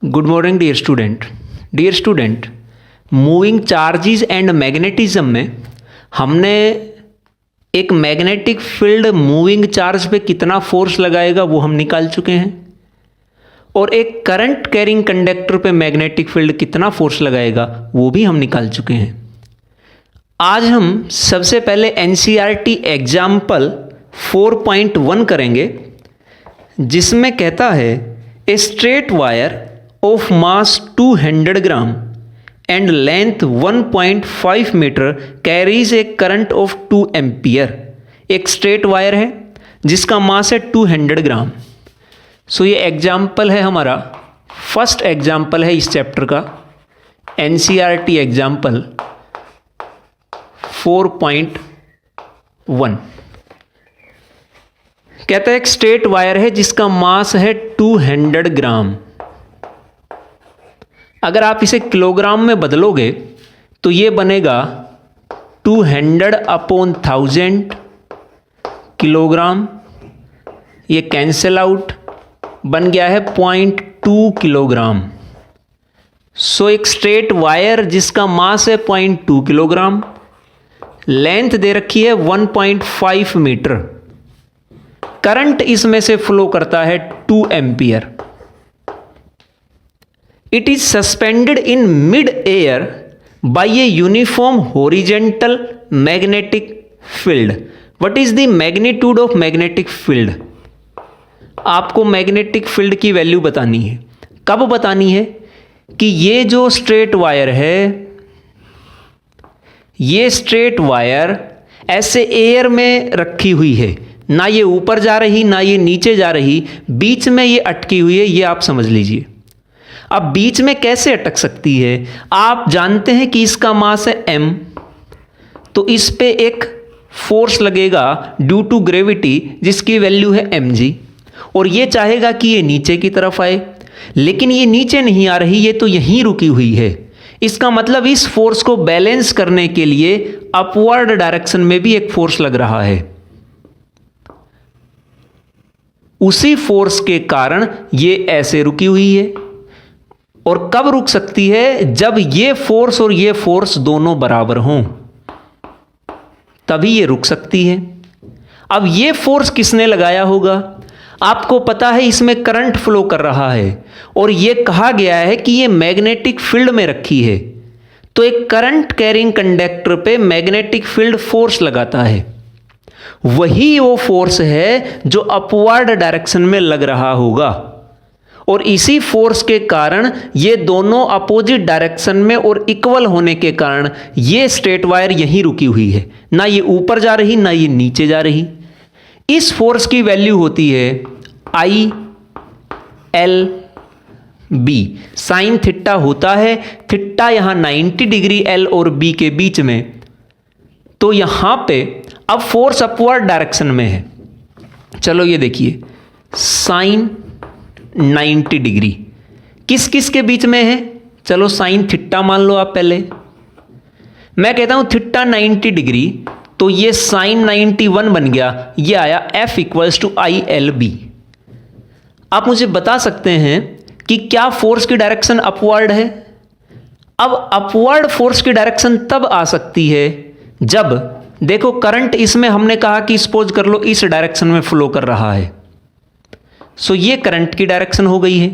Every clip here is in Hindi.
Good morning dear student. Dear student, moving charges and magnetism में हमने एक मैग्नेटिक फील्ड मूविंग चार्ज पे कितना फोर्स लगाएगा वो हम निकाल चुके हैं, और एक करंट कैरिंग कंडक्टर पे मैग्नेटिक फील्ड कितना फोर्स लगाएगा वो भी हम निकाल चुके हैं। आज हम सबसे पहले एनसीईआरटी एग्जाम्पल 4.1 करेंगे, जिसमें कहता है a straight wire of mass 200 gram and length 1.5 metre carries a current of 2 ampere. एक स्ट्रेट वायर है जिसका मास है 200 ग्राम। सो ये एग्जाम्पल है हमारा, फर्स्ट एग्जाम्पल है इस चैप्टर का, एनसीईआरटी एग्जाम्पल 4.1। कहता है एक स्ट्रेट वायर है जिसका मास है 200 ग्राम। अगर आप इसे किलोग्राम में बदलोगे तो ये बनेगा 200/1000 किलोग्राम। ये कैंसिल आउट, बन गया है 0.2 किलोग्राम। सो एक स्ट्रेट वायर जिसका मास है 0.2 किलोग्राम, लेंथ दे रखी है 1.5 मीटर, करंट इसमें से फ्लो करता है 2 ampere. It is suspended in mid air by a uniform horizontal magnetic field. What is the magnitude of magnetic field? आपको मैग्नेटिक फील्ड की वैल्यू बतानी है। कब बतानी है? कि ये जो स्ट्रेट वायर है, ये स्ट्रेट वायर ऐसे एयर में रखी हुई है, ना ये ऊपर जा रही ना ये नीचे जा रही, बीच में ये अटकी हुई है। ये आप समझ लीजिए। अब बीच में कैसे अटक सकती है? आप जानते हैं कि इसका मास है m, तो इस पे एक फोर्स लगेगा ड्यू टू ग्रेविटी जिसकी वैल्यू है mg, और ये चाहेगा कि ये नीचे की तरफ आए, लेकिन ये नीचे नहीं आ रही, ये तो यहीं रुकी हुई है। इसका मतलब इस फोर्स को बैलेंस करने के लिए अपवर्ड डायरेक्शन में भी एक फोर्स लग रहा है। उसी फोर्स के कारण ये ऐसे रुकी हुई है। और कब रुक सकती है? जब ये फोर्स और ये फोर्स दोनों बराबर हों, तभी ये रुक सकती है। अब ये फोर्स किसने लगाया होगा? आपको पता है इसमें करंट फ्लो कर रहा है, और ये कहा गया है कि ये मैग्नेटिक फील्ड में रखी है। तो एक करंट कैरिंग कंडक्टर पे मैग्नेटिक फील्ड फोर्स लगाता है। वही वो फोर्स है जो अपवर्ड डायरेक्शन में लग रहा होगा, और इसी फोर्स के कारण ये दोनों अपोजिट डायरेक्शन में और इक्वल होने के कारण ये स्ट्रेट वायर यहीं रुकी हुई है, ना ये ऊपर जा रही ना ये नीचे जा रही। इस फोर्स की वैल्यू होती है ILB। साइन थीटा होता है, थीटा यहां 90 डिग्री L और B के बीच में, तो यहां पे अब फोर्स अपवर्ड डायरेक्शन में है। चलो ये देखिए, साइन 90 डिग्री किस किस के बीच में है? चलो साइन थीटा मान लो आप पहले। मैं कहता हूं थीटा 90 डिग्री, तो ये साइन 91 बन गया। ये आया F = ILB। आप मुझे बता सकते हैं कि क्या फोर्स की डायरेक्शन अपवर्ड है? अब अपवर्ड फोर्स की डायरेक्शन तब आ सकती है जब, देखो करंट इसमें हमने कहा कि सपोज कर लो इस डायरेक्शन में फ्लो कर रहा है। सो ये करंट की डायरेक्शन हो गई है।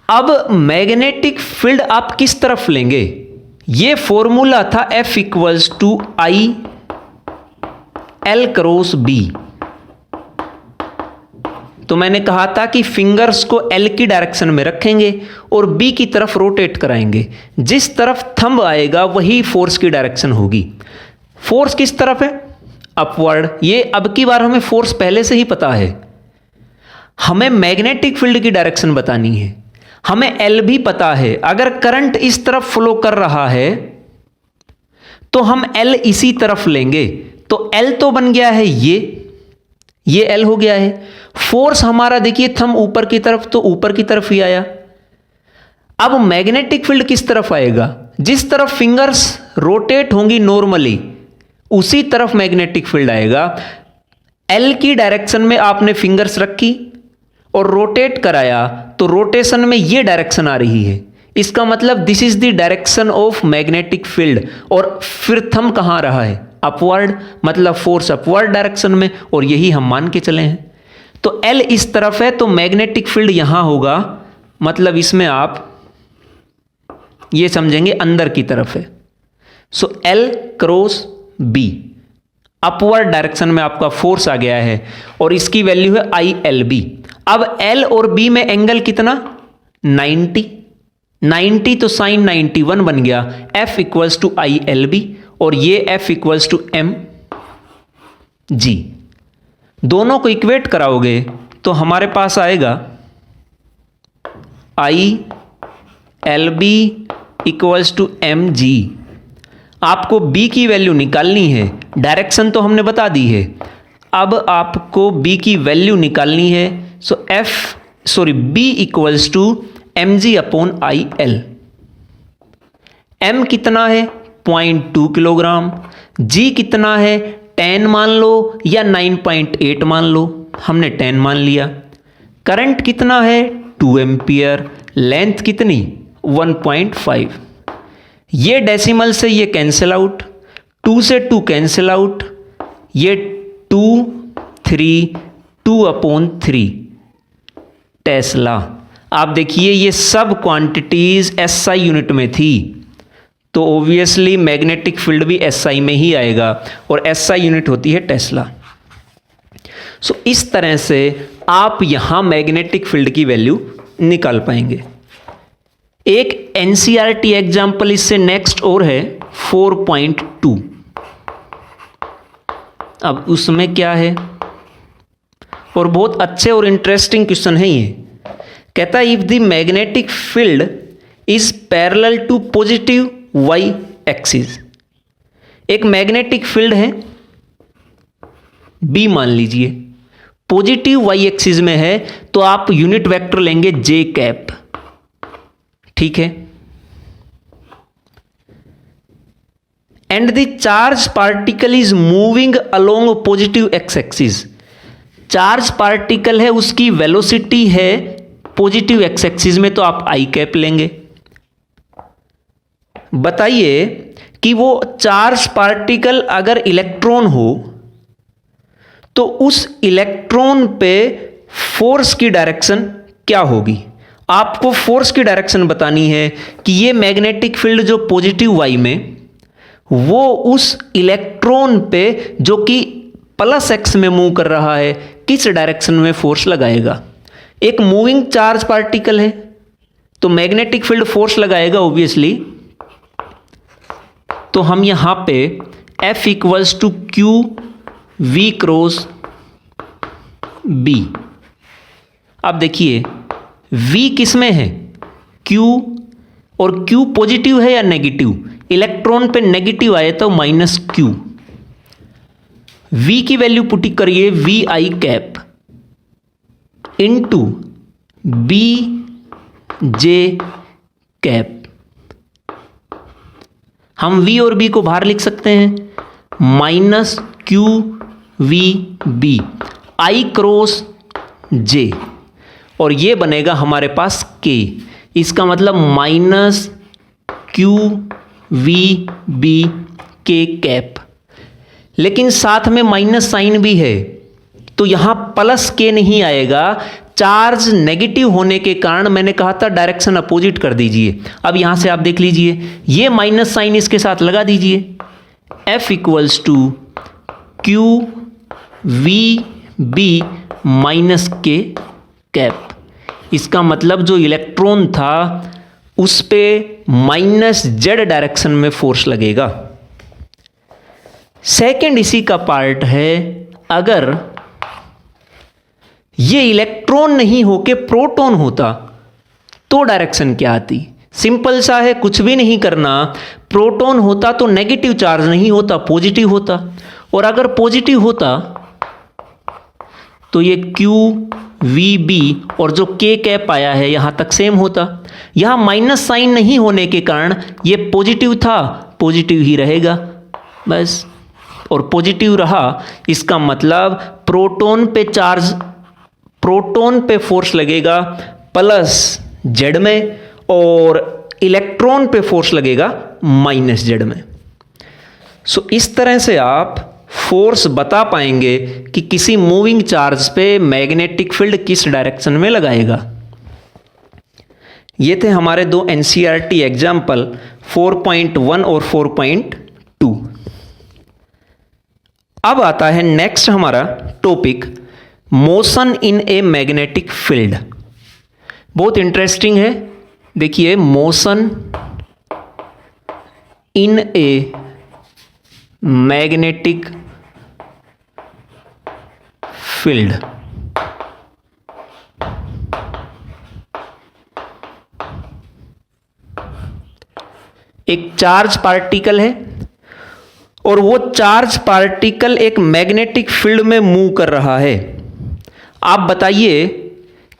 अब मैग्नेटिक फील्ड आप किस तरफ लेंगे? ये फॉर्मूला था F = IL×B। तो मैंने कहा था कि फिंगर्स को L की डायरेक्शन में रखेंगे और B की तरफ रोटेट कराएंगे। जिस तरफ थंब आएगा वही फोर्स की डायरेक्शन होगी। फोर्स किस तरफ है? अपवर्ड। ये अब की बार हमें फोर्स पहले से ही पता है। हमें मैग्नेटिक फील्ड की डायरेक्शन बतानी है। हमें L भी पता है। अगर करंट इस तरफ फ्लो कर रहा है तो हम L इसी तरफ लेंगे, तो L तो बन गया है ये L हो गया है। फोर्स हमारा देखिए थंब ऊपर की तरफ, तो ऊपर की तरफ ही आया। अब मैग्नेटिक फील्ड किस तरफ आएगा? जिस तरफ फिंगर्स रोटेट होंगी नॉर्मली, उसी तरफ मैग्नेटिक फील्ड आएगा। L की डायरेक्शन में आपने फिंगर्स रखी, और रोटेट कराया तो रोटेशन में ये डायरेक्शन आ रही है, इसका मतलब this is the direction of magnetic field. और फिर थंब कहाँ रहा है, अपवर्ड, मतलब फोर्स अपवर्ड डायरेक्शन में, और यही हम मान के चले हैं। तो L इस तरफ है तो मैग्नेटिक फील्ड यहां होगा, मतलब इसमें आप ये समझेंगे अंदर की तरफ है। सो L cross B upward direction में आपका फोर्स आ गया है और इसकी वैल्यू है ILB। अब L और B में एंगल कितना, 90 तो साइन 91 बन गया। F इक्वल्स टू ILB और ये F इक्वल्स टू mg। दोनों को इक्वेट कराओगे तो हमारे पास आएगा ILB इक्वल्स टू mg। आपको B की वैल्यू निकालनी है, डायरेक्शन तो हमने बता दी है, अब आपको B की वैल्यू निकालनी है। So B equals to mg upon IL। m कितना है 0.2 किलोग्राम, g कितना है 10 मान लो या 9.8 मान लो, हमने 10 मान लिया। करंट कितना है 2 एम्पियर, लेंथ कितनी 1.5। ये डेसिमल से ये कैंसिल आउट, 2 से 2 कैंसिल आउट, ये 2/3 टेस्ला। आप देखिए ये सब क्वांटिटीज SI यूनिट में थी, तो ऑब्वियसली मैग्नेटिक फील्ड भी SI में ही आएगा और SI यूनिट होती है टेस्ला। सो इस तरह से आप यहां मैग्नेटिक फील्ड की वैल्यू निकाल पाएंगे। एक NCERT एग्जाम्पल इससे नेक्स्ट और है 4.2। अब उसमें क्या है, और बहुत अच्छे और इंटरेस्टिंग क्वेश्चन है ये। कहता है if the magnetic field is parallel to positive y axis. एक मैग्नेटिक फील्ड है B मान लीजिए, पॉजिटिव y एक्सिस में है, तो आप यूनिट वेक्टर लेंगे j कैप, ठीक है। And the charge particle is moving along positive x axis. Charge particle है, उसकी वेलोसिटी है पॉजिटिव x एक्सिस में, तो आप I कैप लेंगे। बताइए कि वो चार्ज पार्टिकल अगर इलेक्ट्रॉन हो तो उस इलेक्ट्रॉन पे फोर्स की डायरेक्शन क्या होगी। आपको फोर्स की डायरेक्शन बतानी है कि ये मैग्नेटिक फील्ड जो पॉजिटिव y में, वो उस इलेक्ट्रॉन पे जो कि प्लस x में मूव कर रहा है, किस डायरेक्शन में फोर्स लगाएगा। एक मूविंग चार्ज पार्टिकल है तो मैग्नेटिक फील्ड फोर्स लगाएगा ऑब्वियसली। तो हम यहां पे F equals to Q V cross B। अब देखिए V किस में है, Q, और Q पॉजिटिव है या नेगेटिव, इलेक्ट्रॉन पे नेगेटिव आए तो -Q। V की वैल्यू पुट करिए VI cap into BJ cap. हम V और B को बाहर लिख सकते हैं, -QVB I क्रॉस J, और ये बनेगा हमारे पास K। इसका मतलब -QVB K कैप, लेकिन साथ में माइनस साइन भी है, तो यहां प्लस K नहीं आएगा। चार्ज नेगेटिव होने के कारण मैंने कहा था डायरेक्शन अपोजिट कर दीजिए। अब यहां से आप देख लीजिए, ये माइनस साइन इसके साथ लगा दीजिए। F equals to QVB minus K cap. इसका मतलब जो इलेक्ट्रॉन था उस पे -Z डायरेक्शन में फोर्स लगेगा। सेकंड इसी का पार्ट है, अगर ये इलेक्ट्रॉन नहीं होके प्रोटॉन होता तो डायरेक्शन क्या आती। सिंपल सा है, कुछ भी नहीं करना। प्रोटॉन होता तो नेगेटिव चार्ज नहीं होता, पॉजिटिव होता, और अगर पॉजिटिव होता तो ये QVB और जो K कैप आया है यहां तक सेम होता। यहां माइनस साइन नहीं होने के कारण ये पॉजिटिव था, पॉजिटिव ही रहेगा बस, और पॉजिटिव रहा। इसका मतलब प्रोटॉन पे फोर्स लगेगा प्लस जेड में, और इलेक्ट्रॉन पे फोर्स लगेगा माइनस जेड में। सो इस तरह से आप फोर्स बता पाएंगे कि किसी मूविंग चार्ज पे मैग्नेटिक फील्ड किस डायरेक्शन में लगाएगा। ये थे हमारे दो एनसीईआरटी एग्जाम्पल 4.1 और 4.2। अब आता है नेक्स्ट हमारा topic, motion in a magnetic field. बहुत इंटरेस्टिंग है। देखिए, motion in a magnetic field. एक चार्ज पार्टिकल है और वो चार्ज पार्टिकल एक मैग्नेटिक फील्ड में मूव कर रहा है। आप बताइए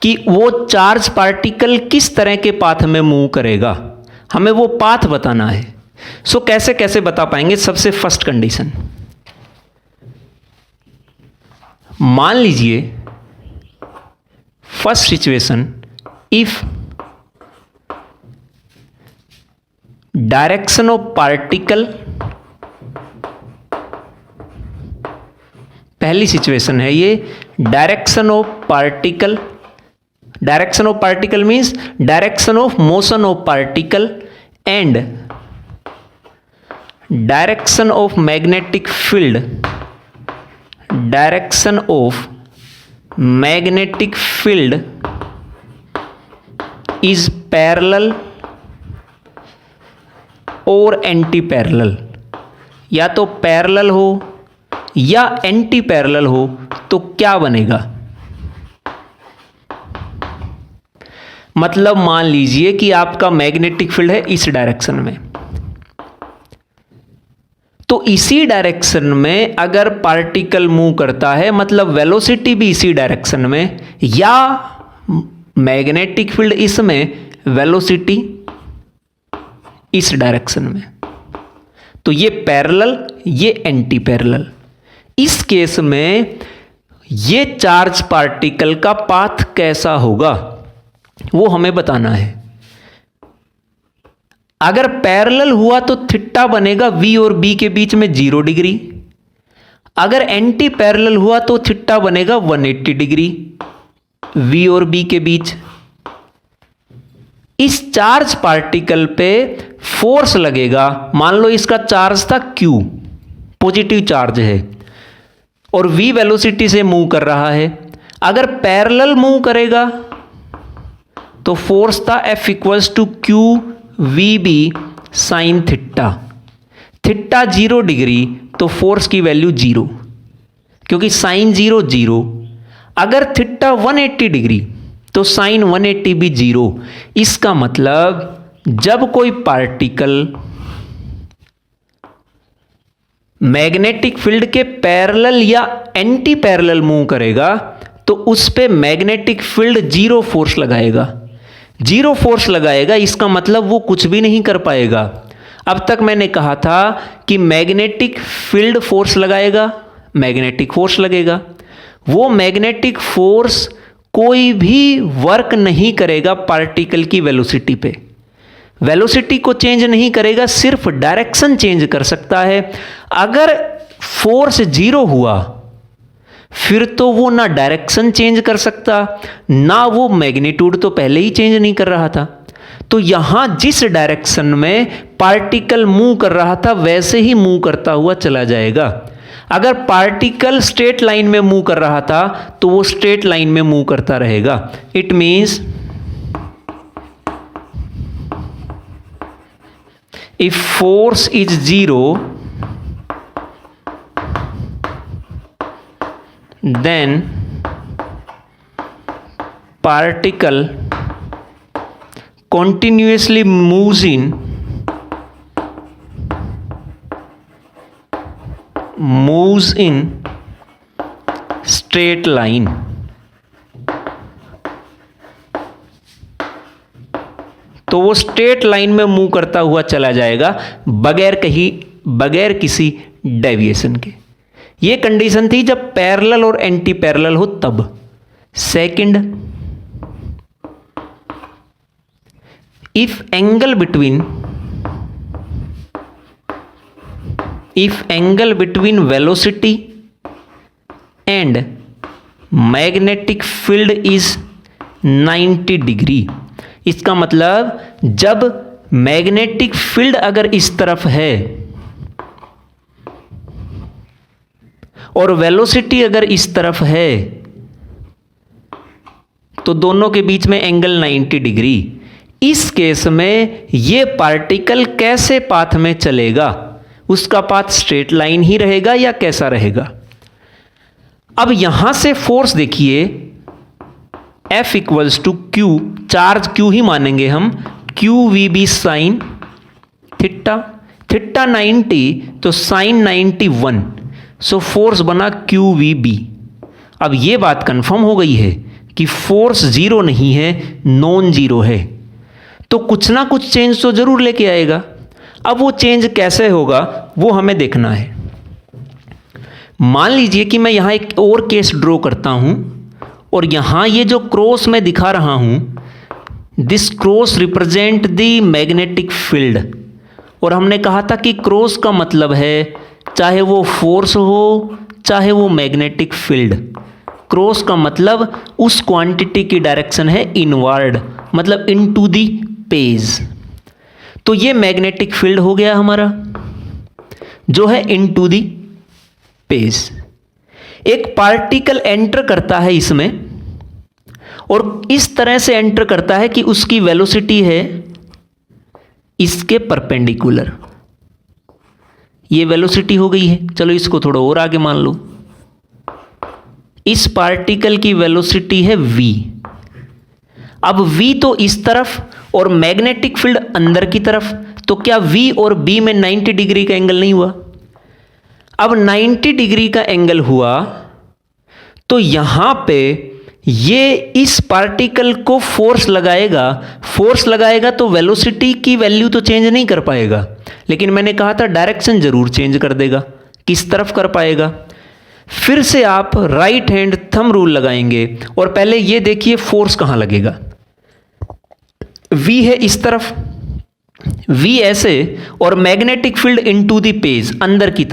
कि वो चार्ज पार्टिकल किस तरह के पाथ में मूव करेगा, हमें वो पाथ बताना है। सो कैसे कैसे बता पाएंगे? सबसे फर्स्ट कंडीशन, मान लीजिए first situation, if direction of particle, पहली सिचुएशन है ये, direction of particle. Direction of particle means direction of motion of particle and direction of magnetic field, direction of magnetic field is parallel और एंटी पैरेलल। या तो पैरेलल हो या एंटी पैरेलल हो तो क्या बनेगा? मतलब मान लीजिए कि आपका मैग्नेटिक फील्ड है इस डायरेक्शन में, तो इसी डायरेक्शन में अगर पार्टिकल मूव करता है मतलब वेलोसिटी भी इसी डायरेक्शन में, या मैग्नेटिक फील्ड इसमें, वेलोसिटी इस डायरेक्शन में, तो ये पैरेलल, ये एंटी पैरेलल। इस केस में ये चार्ज पार्टिकल का पाथ कैसा होगा वो हमें बताना है। अगर पैरेलल हुआ तो थीटा बनेगा V और B के बीच में 0 डिग्री। अगर एंटी पैरेलल हुआ तो थीटा बनेगा 180 डिग्री V और B के बीच। इस चार्ज पार्टिकल पे फोर्स लगेगा, मान लो इसका चार्ज था Q, पॉजिटिव चार्ज है और V वेलोसिटी से मूव कर रहा है। अगर पैरेलल मूव करेगा तो फोर्स था F equals to Q VB sine theta. Theta 0 degree तो फोर्स की वैल्यू 0, क्योंकि साइन 0 0। अगर थीटा 180 डिग्री तो साइन 180 भी 0। इसका मतलब जब कोई पार्टिकल मैग्नेटिक फील्ड के पैरेलल या एंटी पैरेलल मूव करेगा तो उस पे मैग्नेटिक फील्ड 0 फोर्स लगाएगा। 0 फोर्स लगाएगा, इसका मतलब वो कुछ भी नहीं कर पाएगा। अब तक मैंने कहा था कि मैग्नेटिक फील्ड फोर्स लगाएगा, मैग्नेटिक फोर्स लगेगा। वो मैग्नेटिक फोर्स कोई भी वर्क नहीं करेगा पार्टिकल की वेलोसिटी पे, वेलोसिटी को चेंज नहीं करेगा, सिर्फ डायरेक्शन चेंज कर सकता है। अगर फोर्स 0 हुआ फिर तो वो ना डायरेक्शन चेंज कर सकता, ना वो मैग्नीट्यूड तो पहले ही चेंज नहीं कर रहा था। तो यहां जिस डायरेक्शन में पार्टिकल मूव कर रहा था वैसे ही मूव करता हुआ चला जाएगा। अगर पार्टिकल स्ट्रेट लाइन में मूव कर रहा था तो वो स्ट्रेट लाइन में मूव करता रहेगा। It means if force is 0 then particle continuously moves in straight line। तो वो स्ट्रेट लाइन में मूव करता हुआ चला जाएगा बगैर किसी डेविएशन के। ये कंडीशन थी जब पैरेलल और एंटी पैरेलल हो तब। Second, if angle between velocity and magnetic field is 90 degree, इसका मतलब जब मैग्नेटिक फील्ड अगर इस तरफ है और वेलोसिटी अगर इस तरफ है तो दोनों के बीच में एंगल 90 डिग्री। इस केस में ये पार्टिकल कैसे पाथ में चलेगा? उसका पाथ स्ट्रेट लाइन ही रहेगा या कैसा रहेगा? अब यहां से फोर्स देखिए, F equals to Q, charge Q ही मानेंगे हम, Q V B sine theta, theta 90 तो साइन 91, सो फोर्स बना क्यू वी बी। अब ये बात कंफर्म हो गई है कि फोर्स जीरो नहीं है, नॉन जीरो है, तो कुछ ना कुछ चेंज तो जरूर लेके आएगा। अब वो चेंज कैसे होगा वो हमें देखना है। मान लीजिए कि मैं यहां एक और केस ड्रॉ करता हूं और यहां ये जो क्रॉस मैं दिखा रहा हूं, this cross represent the magnetic field, और हमने कहा था कि क्रॉस का मतलब है चाहे वो फोर्स हो चाहे वो मैग्नेटिक फील्ड, क्रॉस का मतलब उस क्वांटिटी की डायरेक्शन है इनवर्ड, मतलब इनटू द पेज। तो ये मैग्नेटिक फील्ड हो गया हमारा जो है इनटू द पेज। एक पार्टिकल एंटर करता है इसमें और इस तरह से एंटर करता है कि उसकी वेलोसिटी है इसके परपेंडिकुलर, ये वेलोसिटी हो गई है। चलो इसको थोड़ा और आगे मान लो, इस पार्टिकल की वेलोसिटी है v। अब v तो इस तरफ और मैग्नेटिक फील्ड अंदर की तरफ, तो क्या v और b में 90 डिग्री का एंगल नहीं हुआ? अब 90 डिग्री का एंगल हुआ तो यहां पे ये इस पार्टिकल को फोर्स लगाएगा तो वेलोसिटी की वैल्यू तो चेंज नहीं कर पाएगा, लेकिन मैंने कहा था डायरेक्शन जरूर चेंज कर देगा। किस तरफ कर पाएगा? फिर से आप राइट हैंड थंब रूल लगाएंगे और पहले ये देखिए फोर्स कहां लगेगा। V है इस तरफ, V ऐसे, और magnetic field into the page अंदर की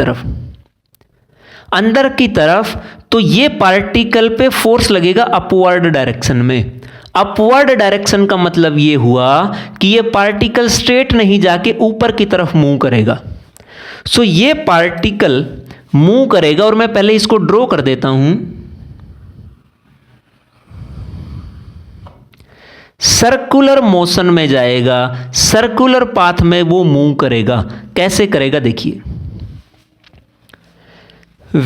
तरफ, तो ये पार्टिकल पे फोर्स लगेगा अपवर्ड डायरेक्शन में। अपवर्ड डायरेक्शन का मतलब ये हुआ कि ये पार्टिकल स्ट्रेट नहीं जाके ऊपर की तरफ मूव करेगा। सो ये पार्टिकल मूव करेगा, और मैं पहले इसको ड्रॉ कर देता हूं। सर्कुलर मोशन में जाएगा, सर्कुलर पाथ में वो मूव करेगा। कैसे करेगा देखिए,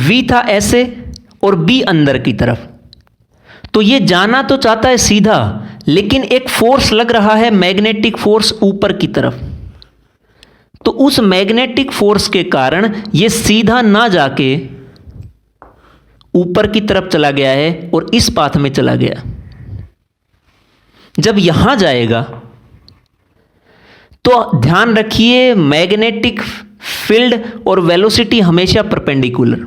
V था ऐसे और B अंदर की तरफ, तो ये जाना तो चाहता है सीधा, लेकिन एक फोर्स लग रहा है मैग्नेटिक फोर्स ऊपर की तरफ, तो उस मैग्नेटिक फोर्स के कारण ये सीधा ना जाके ऊपर की तरफ चला गया है और इस पाथ में चला गया। जब यहां जाएगा तो ध्यान रखिए मैग्नेटिक फील्ड और वेलोसिटी हमेशा परपेंडिकुलर।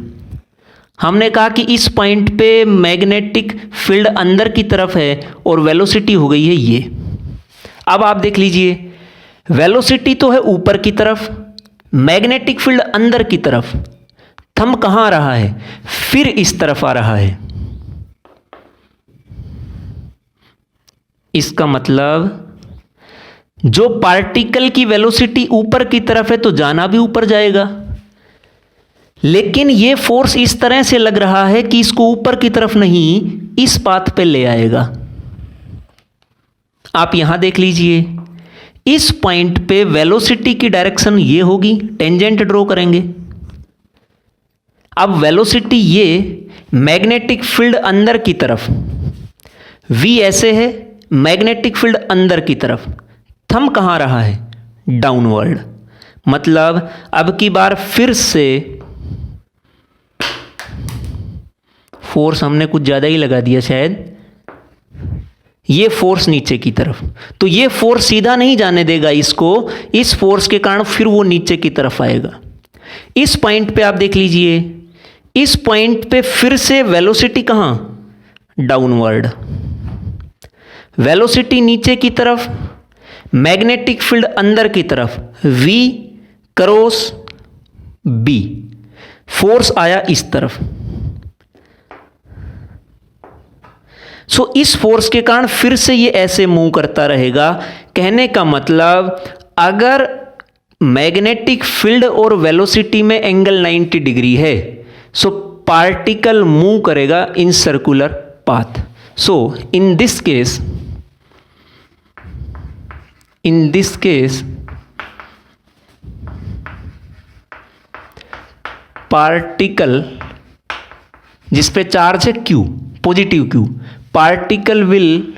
हमने कहा कि इस पॉइंट पे मैग्नेटिक फील्ड अंदर की तरफ है और वेलोसिटी हो गई है ये। अब आप देख लीजिए, वेलोसिटी तो है ऊपर की तरफ, मैग्नेटिक फील्ड अंदर की तरफ, थंब कहां आ रहा है? फिर इस तरफ आ रहा है। इसका मतलब जो पार्टिकल की वेलोसिटी ऊपर की तरफ है तो जाना भी ऊपर जाएगा, लेकिन ये फोर्स इस तरह से लग रहा है कि इसको ऊपर की तरफ नहीं इस पाथ पे ले आएगा। आप यहां देख लीजिए, इस पॉइंट पे वेलोसिटी की डायरेक्शन ये होगी, टेंजेंट ड्रॉ करेंगे। अब वेलोसिटी ये मैग्नेटिक फील्ड अंदर की तरफ, V ऐसे है, मैग्नेटिक फील्ड अंदर की तरफ, थंब कहां रहा है? डाउनवर्ड। मतलब अब की बार फिर से फोर्स हमने कुछ ज़्यादा ही लगा दिया शायद, ये फोर्स नीचे की तरफ, तो ये फोर्स सीधा नहीं जाने देगा इसको, इस फोर्स के कारण फिर वो नीचे की तरफ आएगा। इस पॉइंट पे आप देख लीजिए, इस पॉइंट पे फिर से वेलोसिटी कहाँ? डाउनवर्ड, वेलोसिटी नीचे की तरफ, मैग्नेटिक फील्ड अंदर की तरफ, V क्रॉस B, फोर्स आया इस तरफ। सो इस फोर्स के कारण फिर से ये ऐसे मूव करता रहेगा। कहने का मतलब अगर मैग्नेटिक फील्ड और वेलोसिटी में एंगल 90 डिग्री है, सो पार्टिकल मूव करेगा in circular path. So in this case particle जिस पे चार्ज है Q, positive Q, particle will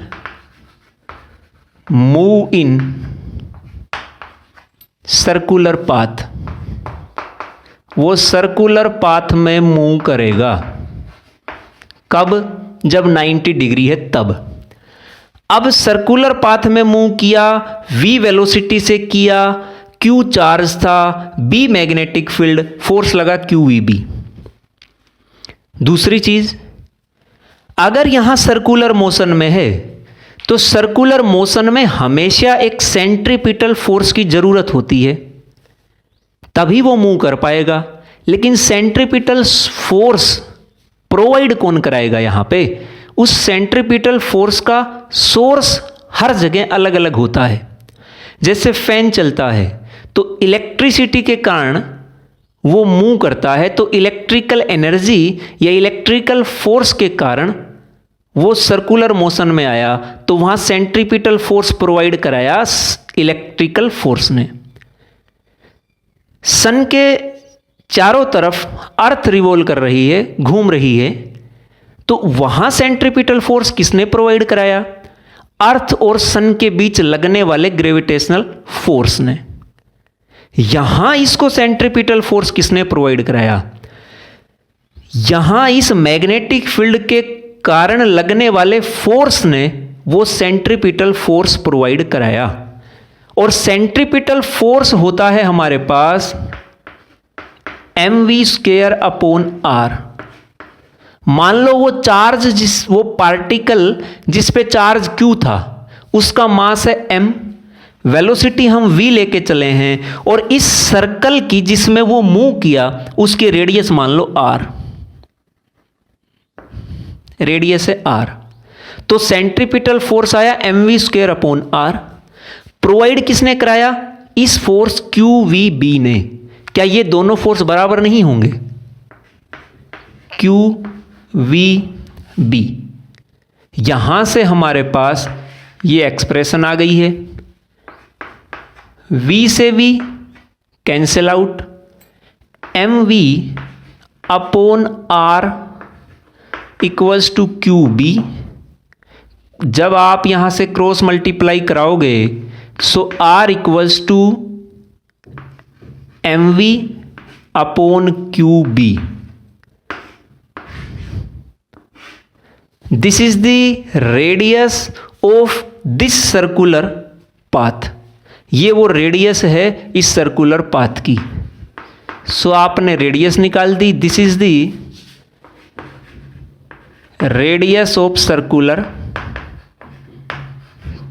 move in circular path, वो सर्कुलर पाथ में मूव करेगा। कब? जब 90 डिग्री है तब। अब सर्कुलर पाथ में मूव किया, V वेलोसिटी से किया, Q चार्ज था, B मैग्नेटिक फील्ड, फोर्स लगा QVB। दूसरी चीज, अगर यहां सर्कुलर मोशन में है तो सर्कुलर मोशन में हमेशा एक सेंट्रीपिटल फोर्स की जरूरत होती है, तभी वो मूव कर पाएगा। लेकिन सेंट्रीपिटल फोर्स प्रोवाइड कौन कराएगा? यहां पे उस सेंट्रीपिटल फोर्स का सोर्स हर जगह अलग अलग होता है। जैसे फैन चलता है तो इलेक्ट्रिसिटी के कारण वो मूव करता है, तो इलेक्ट्रिकल एनर्जी या इलेक्ट्रिकल फोर्स के कारण वो सर्कुलर मोशन में आया, तो वहां सेंट्रीपिटल फोर्स प्रोवाइड कराया इलेक्ट्रिकल फोर्स ने। सन के चारों तरफ अर्थ रिवॉल्व कर रही है, घूम रही है, तो वहां सेंट्रीपिटल फोर्स किसने प्रोवाइड कराया? अर्थ और सन के बीच लगने वाले ग्रेविटेशनल फोर्स ने। यहां इसको सेंट्रीपिटल फोर्स किसने प्रोवाइड कराया? यहां इस मैग्नेटिक फील्ड के कारण लगने वाले फोर्स ने वो सेंट्रीपिटल फोर्स प्रोवाइड कराया। और सेंट्रीपिटल फोर्स होता है हमारे पास mv²/r। मान लो वो चार्ज वो पार्टिकल जिस पे चार्ज Q था उसका मास है m, वेलोसिटी हम v लेके चले हैं, और इस सर्कल की जिसमें वो मूव किया उसकी रेडियस मान लो r, रेडियस है r। तो सेंट्रीपिटल फोर्स आया mv²/r। प्रोवाइड किसने कराया? इस फोर्स QVB ने। क्या ये दोनों फोर्स बराबर नहीं होंगे? QVB। यहां से हमारे पास ये एक्सप्रेशन आ गई है, V से V cancel out, mv/r equals to QB। जब आप यहां से क्रॉस मल्टीप्लाई कराओगे so R equals to mv/QB। This is the radius of this circular path. ये वो रेडियस है इस सर्कुलर पाथ की। सो आपने रेडियस निकाल दी, this is the radius of circular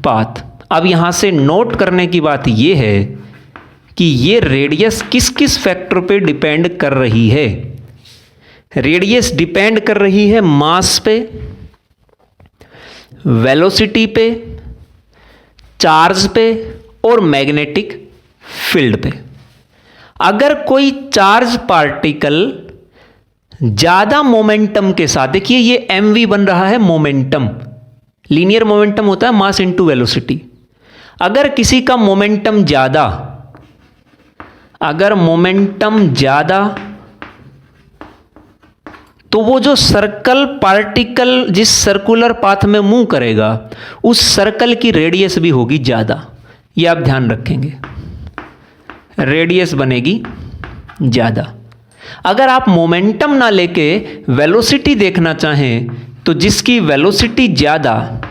path. अब यहां से नोट करने की बात यह है कि ये रेडियस किस किस फैक्टर पे डिपेंड कर रही है। रेडियस डिपेंड कर रही है मास पे, वेलोसिटी पे, चार्ज पे और मैग्नेटिक फील्ड पे। अगर कोई चार्ज पार्टिकल ज्यादा मोमेंटम के साथ, देखिए ये mv बन रहा है मोमेंटम, लीनियर मोमेंटम होता है मास इनटू वेलोसिटी। अगर किसी का मोमेंटम ज्यादा, अगर मोमेंटम ज्यादा, तो वो जो सर्कल पार्टिकल जिस सर्कुलर पाथ में मूव करेगा उस सर्कल की रेडियस भी होगी ज्यादा। ये आप ध्यान रखेंगे, रेडियस बनेगी ज्यादा। अगर आप मोमेंटम ना लेके वेलोसिटी देखना चाहें तो जिसकी वेलोसिटी ज्यादा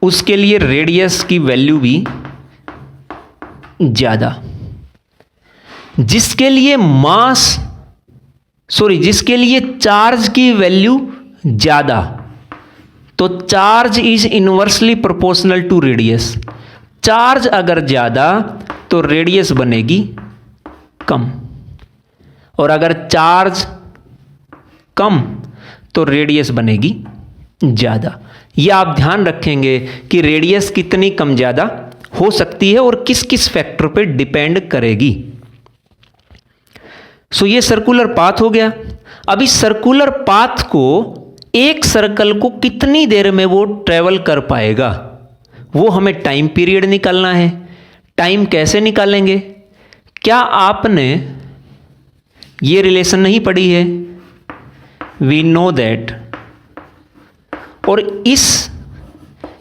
उसके लिए रेडियस की वैल्यू भी ज्यादा। जिसके लिए जिसके लिए चार्ज की वैल्यू ज़्यादा तो charge is inversely proportional to radius. Charge अगर ज़्यादा तो रेडियस बनेगी कम, और अगर चार्ज कम तो रेडियस बनेगी ज़्यादा। यह आप ध्यान रखेंगे कि रेडियस कितनी कम ज़्यादा हो सकती है और किस किस फैक्टर पे डिपेंड करेगी। सो ये सर्कुलर पाथ हो गया। अब इस सर्कुलर पाथ को, एक सर्कल को कितनी देर में वो ट्रेवल कर पाएगा, वो हमें टाइम पीरियड निकालना है। टाइम कैसे निकालेंगे? क्या आपने ये रिलेशन नहीं पढ़ी है? वी नो दैट, और इस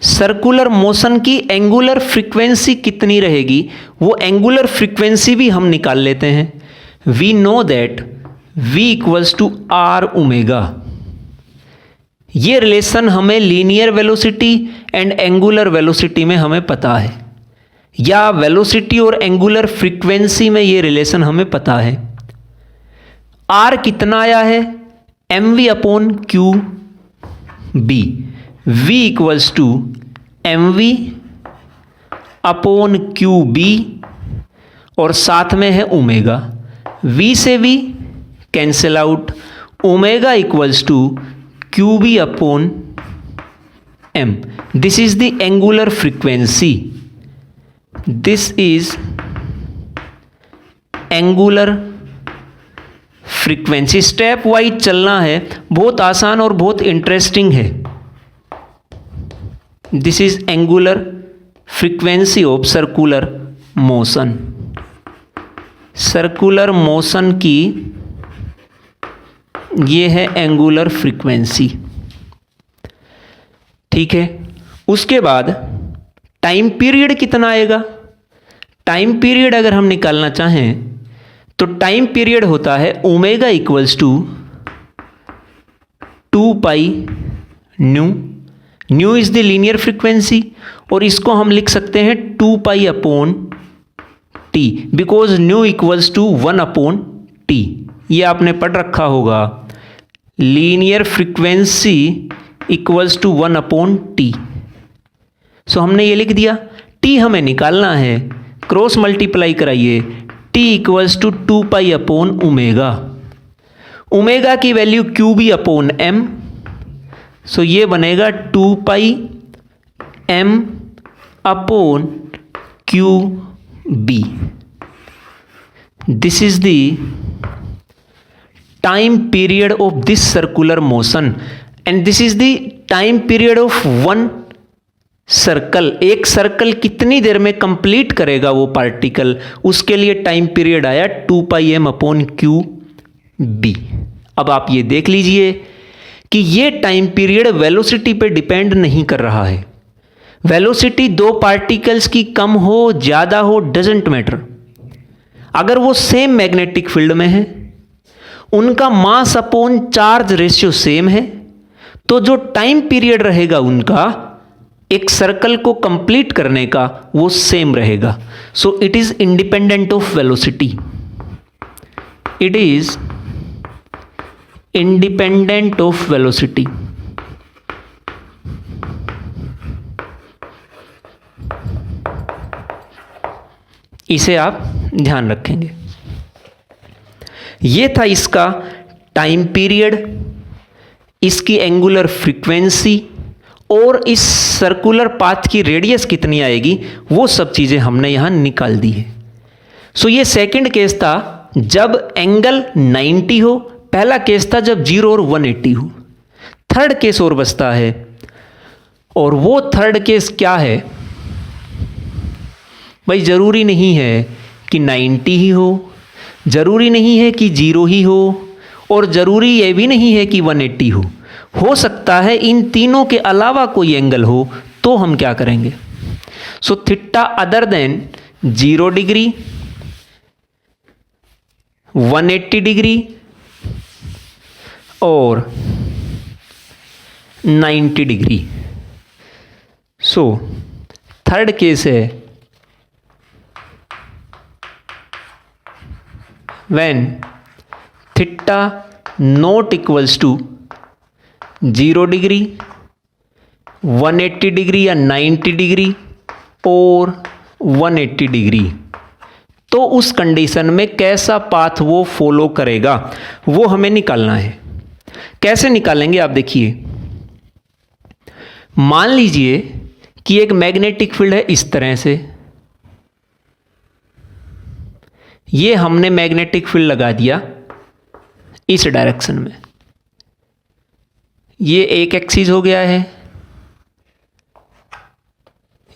सर्कुलर मोशन की एंगुलर फ्रीक्वेंसी कितनी रहेगी, वो एंगुलर फ्रीक्वेंसी भी हम निकाल लेते हैं। We know that v equals to R omega. ये रिलेशन हमें linear velocity and angular velocity में हमें पता है, या वेलोसिटी और एंगुलर फ्रीक्वेंसी में ये रिलेशन हमें पता है। r कितना आया है? mv upon Q B. v equals to mv upon Q B, और साथ में है ओमेगा। v से v cancel out, omega equals to Q B upon m। This is the angular frequency, this is angular frequency. Stepwise चलना है, बहुत आसान और बहुत इंटरेस्टिंग है। This is angular frequency of circular motion. Circular motion की ये है एंगुलर फ्रीक्वेंसी, ठीक है। उसके बाद टाइम पीरियड कितना आएगा? टाइम पीरियड अगर हम निकालना चाहें तो टाइम पीरियड होता है omega equals to 2 pi nu. Nu is the linear frequency, और इसको हम लिख सकते हैं 2 pi upon T, because nu equals to 1 upon T. ये आपने पढ़ रखा होगा, linear frequency equals to 1 upon T. So हमने ये लिख दिया। टी हमें निकालना है, क्रॉस मल्टीप्लाई कराइए, T equals to 2 pi upon omega. Omega की value Q B upon M, सो ये बनेगा 2 pi M upon Q B. This is the time period of this circular motion, and this is the time period of one circle. एक सर्कल कितनी देर में कंप्लीट करेगा वो पार्टिकल, उसके लिए टाइम पीरियड आया 2 pi M upon Q B. अब आप ये देख लीजिए कि ये टाइम पीरियड वेलोसिटी पे डिपेंड नहीं कर रहा है। वेलोसिटी दो पार्टिकल्स की कम हो ज्यादा हो डजंट मैटर, अगर वो सेम मैग्नेटिक फील्ड में है, उनका mass upon charge ratio same है, तो जो टाइम पीरियड रहेगा उनका एक सर्कल को कंप्लीट करने का वो सेम रहेगा। So it is independent of velocity, it is independent of velocity. इसे आप ध्यान रखेंगे। ये था इसका टाइम पीरियड, इसकी एंगुलर फ्रीक्वेंसी, और इस सर्कुलर पाथ की रेडियस कितनी आएगी, वो सब चीजें हमने यहां निकाल दी है। सो ये सेकंड केस था जब एंगल 90 हो, पहला केस था जब 0 और 180 हो। थर्ड केस और बचता है, और वो थर्ड केस क्या है भाई? जरूरी नहीं है कि 90 ही हो, जरूरी नहीं है कि 0 ही हो, और जरूरी ये भी नहीं है कि 180 हो सकता है इन तीनों के अलावा कोई एंगल हो। तो हम क्या करेंगे? So theta other than 0 degree, 180 degree और 90 डिग्री। सो थर्ड केस है when theta not equals to 0 degree, 180 degree या 90 डिग्री और 180 डिग्री, तो उस कंडीशन में कैसा पाथ वो फॉलो करेगा वो हमें निकालना है। कैसे निकालेंगे आप देखिए, मान लीजिए कि एक मैग्नेटिक फील्ड है इस तरह से, ये हमने मैग्नेटिक फील्ड लगा दिया इस डायरेक्शन में, ये एक एक्सिस हो गया है।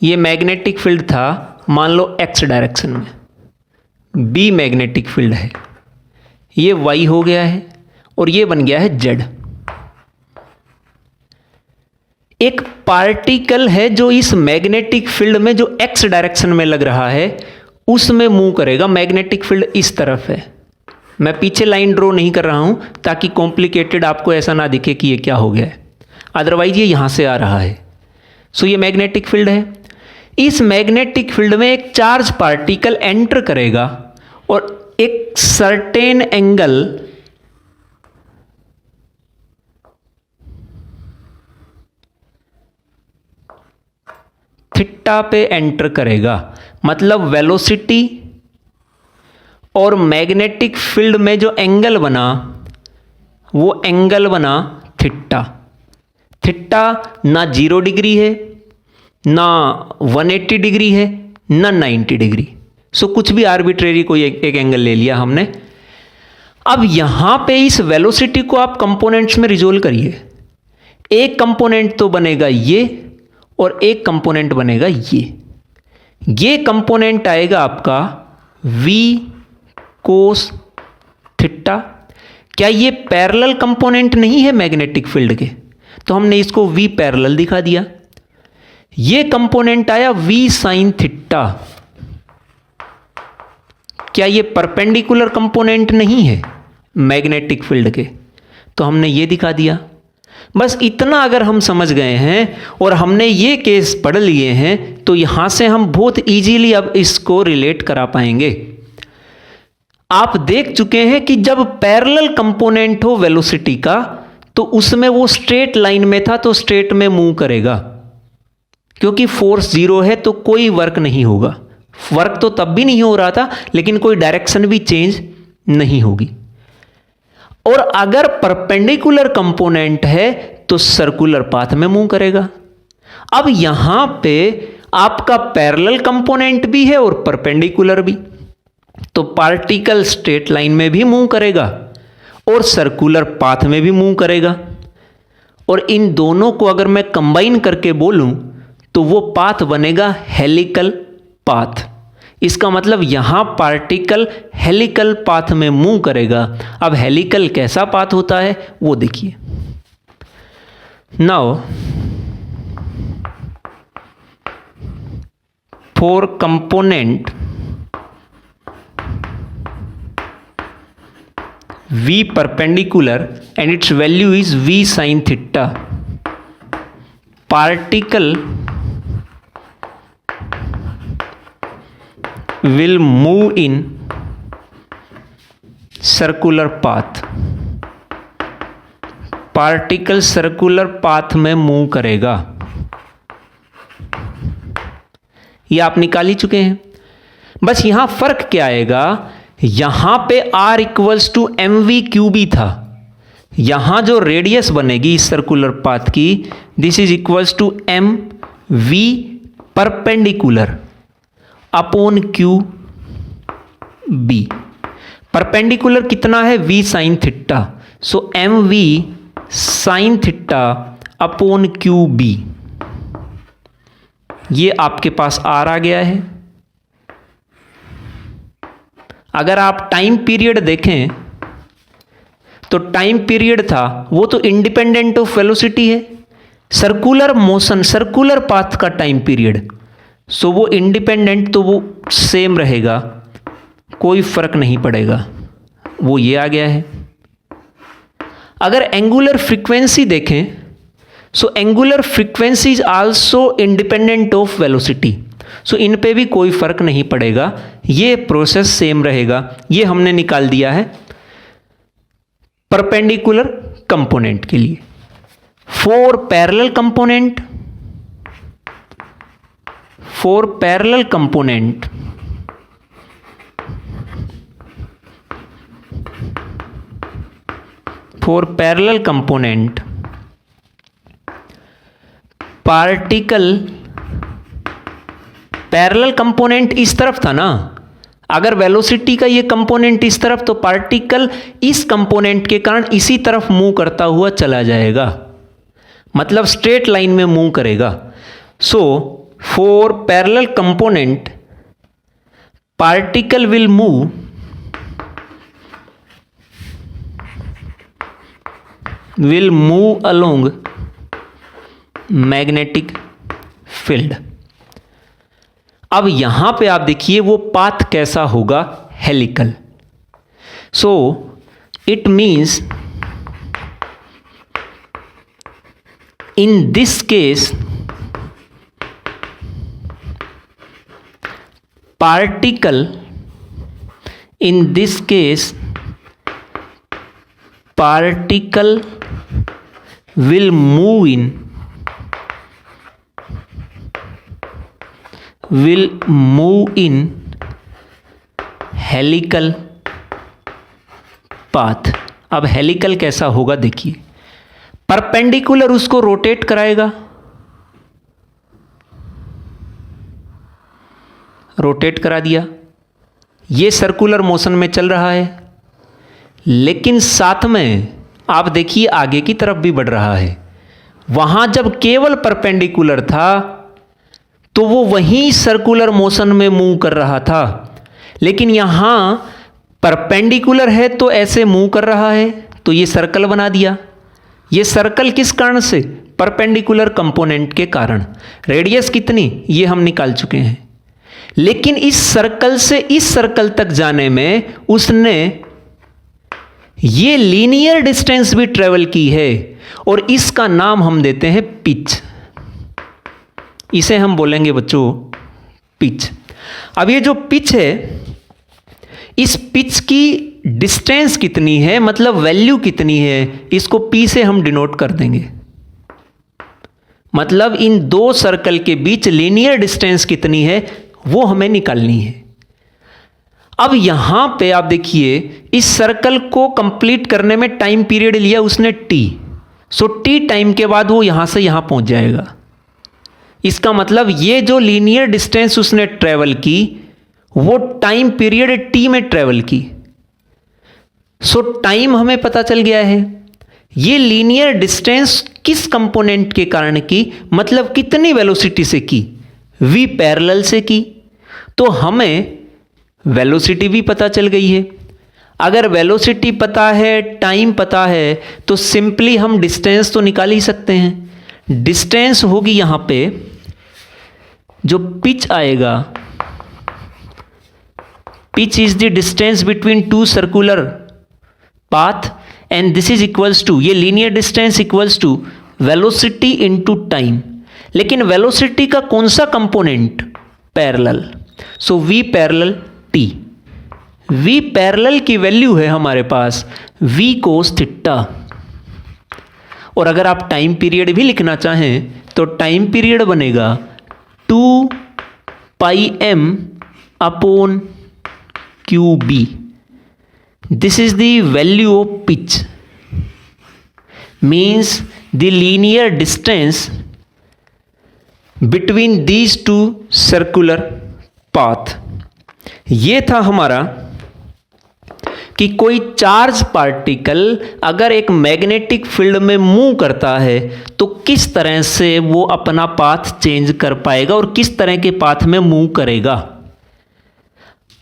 ये मैग्नेटिक फील्ड था मान लो एक्स डायरेक्शन में, बी मैग्नेटिक फील्ड है, ये वाई हो गया है और ये बन गया है जेड। एक पार्टिकल है जो इस मैग्नेटिक फील्ड में जो एक्स डायरेक्शन में लग रहा है उसमें मूव करेगा। मैग्नेटिक फील्ड इस तरफ है, मैं पीछे लाइन ड्रॉ नहीं कर रहा हूं ताकि कॉम्प्लिकेटेड आपको ऐसा ना दिखे कि ये क्या हो गया है, अदरवाइज ये यहां से आ रहा है। सो ये मैग्नेटिक फील्ड है, इस मैग्नेटिक फील्ड में एक चार्ज पार्टिकल एंटर करेगा और एक सर्टेन एंगल थीटा पे एंटर करेगा। मतलब वेलोसिटी और मैग्नेटिक फील्ड में जो एंगल बना वो एंगल बना थीटा। थीटा ना 0 डिग्री है, ना 180 डिग्री है, ना 90 डिग्री। सो कुछ भी आर्बिट्रेरी कोई एक एंगल ले लिया हमने। अब यहां पे इस वेलोसिटी को आप कंपोनेंट्स में रिजोल्व करिए। एक कंपोनेंट तो बनेगा ये और एक कंपोनेंट बनेगा ये कंपोनेंट आएगा आपका v कोस थीटा। क्या ये पैरेलल कंपोनेंट नहीं है मैग्नेटिक फील्ड के, तो हमने इसको v पैरेलल दिखा दिया। ये कंपोनेंट आया v साइन थीटा। क्या ये परपेंडिकुलर कंपोनेंट नहीं है मैग्नेटिक फील्ड के, तो हमने ये दिखा दिया। बस इतना अगर हम समझ गए हैं और हमने ये केस पढ़ लिए हैं तो यहां से हम बहुत इजीली अब इसको रिलेट करा पाएंगे। आप देख चुके हैं कि जब पैरेलल कंपोनेंट हो वेलोसिटी का तो उसमें वो स्ट्रेट लाइन में था तो स्ट्रेट में मूव करेगा, क्योंकि फोर्स 0 है तो कोई वर्क नहीं होगा। वर्क तो तब भी नहीं हो रहा था लेकिन कोई डायरेक्शन भी चेंज नहीं होगी। और अगर परपेंडिकुलर कंपोनेंट है तो सर्कुलर पाथ में मूव करेगा। अब यहां पे आपका पैरेलल कंपोनेंट भी है और परपेंडिकुलर भी, तो पार्टिकल स्ट्रेट लाइन में भी मूव करेगा और सर्कुलर पाथ में भी मूव करेगा। और इन दोनों को अगर मैं कंबाइन करके बोलूं तो वो पाथ बनेगा हेलिकल पाथ। इसका मतलब यहां पार्टिकल हेलिकल पाथ में मूव करेगा। अब हेलिकल कैसा पाथ होता है वो देखिए। Now for component v perpendicular and its value is v sin theta, particle will move in circular path। Particle circular path में मूव करेगा। ये आप निकाल ही चुके हैं। बस यहां फर्क क्या आएगा, यहां पे r equals to M V Q B था, यहां जो रेडियस बनेगी इस सर्कुलर पाथ की this is equals to M V perpendicular upon Q B. Perpendicular कितना है v sine theta, so M V sine theta upon Q B. ये आपके पास r आ गया है। अगर आप टाइम पीरियड देखें तो टाइम पीरियड था वो तो इंडिपेंडेंट ऑफ वेलोसिटी है। सर्कुलर मोशन सर्कुलर पाथ का टाइम पीरियड, सो वो इंडिपेंडेंट तो वो सेम रहेगा, कोई फर्क नहीं पड़ेगा, वो ये आ गया है। अगर एंगुलर फ्रीक्वेंसी देखें so angular frequency is also independent of velocity, so इन पे भी कोई फर्क नहीं पड़ेगा, ये प्रोसेस सेम रहेगा। ये हमने निकाल दिया है परपेंडिकुलर कंपोनेंट के लिए। Four parallel component, four parallel component for parallel component particle, parallel component इस तरफ था ना, अगर वेलोसिटी का ये कंपोनेंट इस तरफ तो पार्टिकल इस कंपोनेंट के कारण इसी तरफ मूव करता हुआ चला जाएगा, मतलब स्ट्रेट लाइन में मूव करेगा। So for parallel component particle will move along magnetic field. अब यहां पे आप देखिए वो पाथ कैसा होगा, helical. So it means in this case particle, in this case particle will move in helical path. अब हेलिकल कैसा होगा देखिए, परपेंडिकुलर उसको रोटेट कराएगा, रोटेट करा दिया, ये सर्कुलर मोशन में चल रहा है, लेकिन साथ में आप देखिए आगे की तरफ भी बढ़ रहा है। वहां जब केवल परपेंडिकुलर था तो वो वहीं सर्कुलर मोशन में मूव कर रहा था, लेकिन यहां परपेंडिकुलर है तो ऐसे मूव कर रहा है, तो ये सर्कल बना दिया। ये सर्कल किस कारण से, परपेंडिकुलर कंपोनेंट के कारण। रेडियस कितनी ये हम निकाल चुके हैं, लेकिन इस सर्कल से इस सर्कल तक जाने में उसने ये लीनियर डिस्टेंस भी ट्रेवल की है, और इसका नाम हम देते हैं पिच। इसे हम बोलेंगे बच्चों पिच। अब ये जो पिच है, इस पिच की डिस्टेंस कितनी है, मतलब वैल्यू कितनी है, इसको पी से हम डिनोट कर देंगे। मतलब इन दो सर्कल के बीच लीनियर डिस्टेंस कितनी है वो हमें निकालनी है। अब यहां पे आप देखिए इस सर्कल को कंप्लीट करने में टाइम पीरियड लिया उसने टी, सो टी टाइम के बाद वो यहां से यहां पहुंच जाएगा। इसका मतलब ये जो लीनियर डिस्टेंस उसने ट्रेवल की वो टाइम पीरियड टी में ट्रेवल की। सो टाइम हमें पता चल गया है। ये लीनियर डिस्टेंस किस कंपोनेंट के कारण की, मतलब कितनी वेलोसिटी से की, v पैरेलल से की। तो हमें वेलोसिटी भी पता चल गई है। अगर वेलोसिटी पता है, टाइम पता है, तो सिंपली हम डिस्टेंस तो निकाल ही सकते हैं। डिस्टेंस होगी यहां पे जो पिच आएगा, pitch is the distance between two circular path and this is equals to, ये linear distance equals to velocity into time. लेकिन वेलोसिटी का कौन सा component, parallel. So v parallel t, v parallel की वैल्यू है हमारे पास v कोस थीटा। और अगर आप टाइम पीरियड भी लिखना चाहें तो टाइम पीरियड बनेगा 2 पाई m upon QB। This is the value of pitch, means the linear distance between these two circular path. ये था हमारा कि कोई चार्ज पार्टिकल अगर एक मैग्नेटिक फील्ड में मूव करता है तो किस तरह से वो अपना पाथ चेंज कर पाएगा और किस तरह के पाथ में मूव करेगा।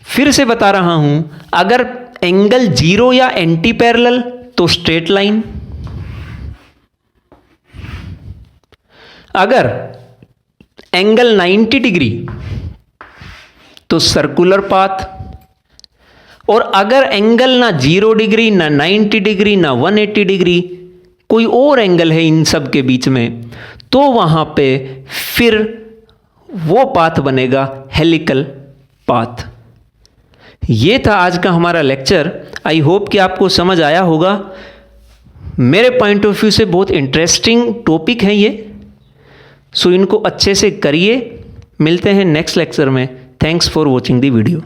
फिर से बता रहा हूं, अगर एंगल 0 या एंटी पैरेलल तो स्ट्रेट लाइन, अगर एंगल 90 डिग्री तो सर्कुलर पाथ, और अगर एंगल ना 0 डिग्री ना 90 डिग्री ना 180 डिग्री, कोई और एंगल है इन सब के बीच में, तो वहां पे फिर वो पाथ बनेगा हेलिकल पाथ। ये था आज का हमारा लेक्चर। आई होप कि आपको समझ आया होगा। मेरे पॉइंट ऑफ व्यू से बहुत इंटरेस्टिंग टॉपिक है ये, सो इनको अच्छे से करिए। मिलते हैं नेक्स्ट लेक्चर में। Thanks for watching the video.